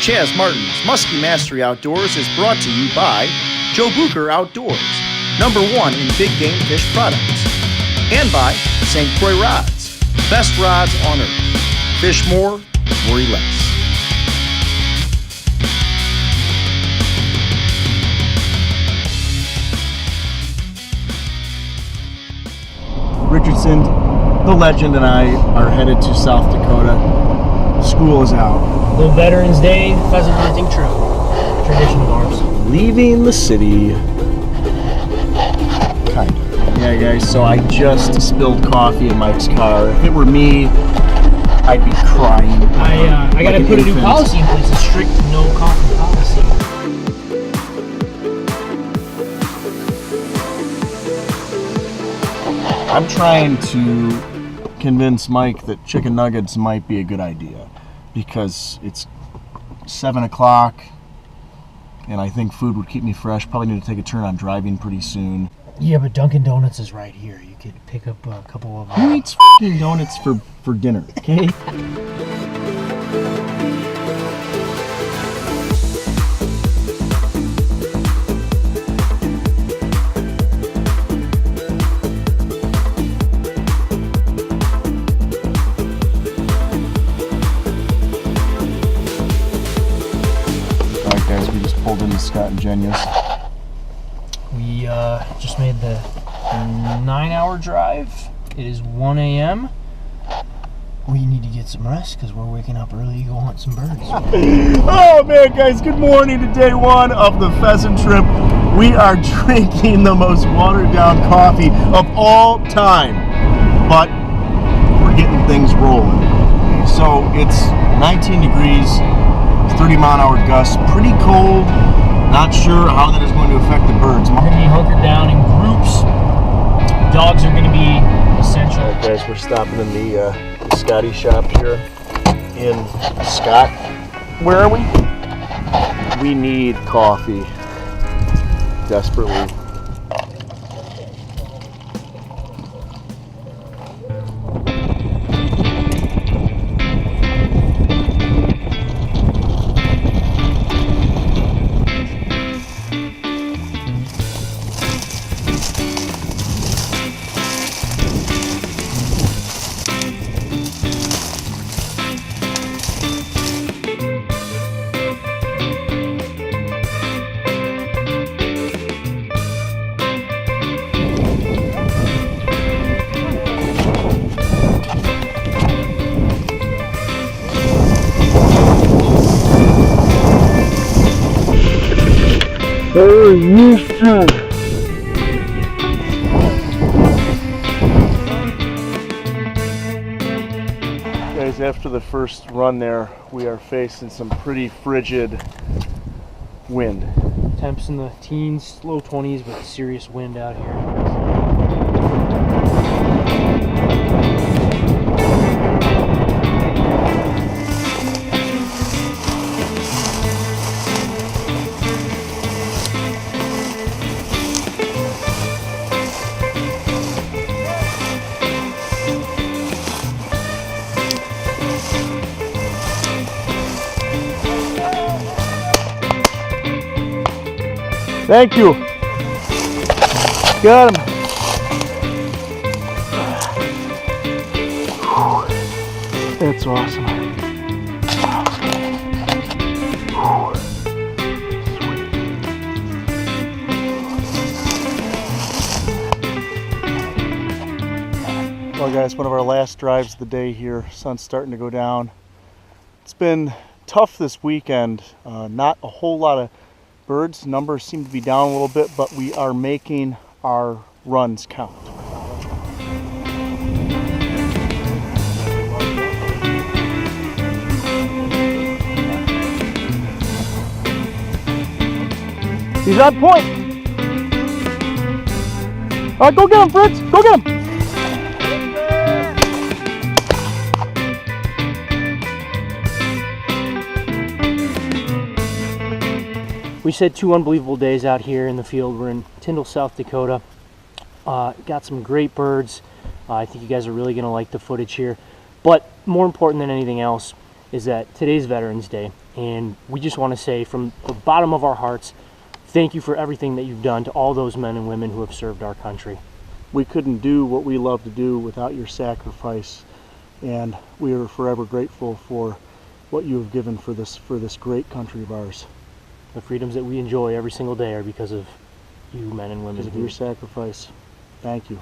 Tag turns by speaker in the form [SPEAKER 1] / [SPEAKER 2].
[SPEAKER 1] Chaz Martin's Muskie Mastery Outdoors is brought to you by Joe Bucher Outdoors, #1 in big game fish products, and by St. Croix Rods, best rods on earth. Fish more, worry less. Richardson, the legend, and I are headed to South Dakota. School is out.
[SPEAKER 2] Little Veterans Day pheasant hunting trip. Tradition of ours.
[SPEAKER 1] Leaving the city. Kind of. Yeah, guys, so I just spilled coffee in Mike's car. If it were me, I'd be crying.
[SPEAKER 2] I gotta put a new policy in place, a strict no coffee policy.
[SPEAKER 1] I'm trying to convince Mike that chicken nuggets might be a good idea because it's 7 o'clock and I think food would keep me fresh. Probably need to take a turn on driving pretty soon.
[SPEAKER 2] Yeah, but Dunkin' Donuts is right here. You could pick up a couple of...
[SPEAKER 1] Who eats f***ing donuts for dinner, okay? Pulled into Scott and Genius.
[SPEAKER 2] We just made the 9-hour drive. It is 1 a.m. We need to get some rest because we're waking up early to go hunt some birds.
[SPEAKER 1] Oh man, guys, good morning to day one of the pheasant trip. We are drinking the most watered down coffee of all time, but we're getting things rolling. So it's 19 degrees. 30-mile-an-hour gusts, pretty cold. Not sure how that is going to affect the birds.
[SPEAKER 2] We're going to be hunkered down in groups. Dogs are going to be essential.
[SPEAKER 1] All right, guys, we're stopping in the Scotty shop here in Scott. Where are we? We need coffee desperately. Guys, after the first run there, we are facing some pretty frigid wind.
[SPEAKER 2] Temps in the teens, low 20s with serious wind out here.
[SPEAKER 1] Thank you. Got him. That's awesome. Well, guys, one of our last drives of the day here. Sun's starting to go down. It's been tough this weekend. Not a whole lot of birds. Numbers seem to be down a little bit, but we are making our runs count. He's on point. All right, go get him, Fritz. Go get him.
[SPEAKER 2] We said 2 unbelievable days out here in the field. We're in Tyndall, South Dakota. Got some great birds. I think you guys are really going to like the footage here. But more important than anything else is that today's Veterans Day. And we just want to say from the bottom of our hearts, thank you for everything that you've done to all those men and women who have served our country.
[SPEAKER 1] We couldn't do what we love to do without your sacrifice, and we are forever grateful for what you have given for this great country of ours.
[SPEAKER 2] The freedoms that we enjoy every single day are because of you men and women.
[SPEAKER 1] Because of your sacrifice. Thank you.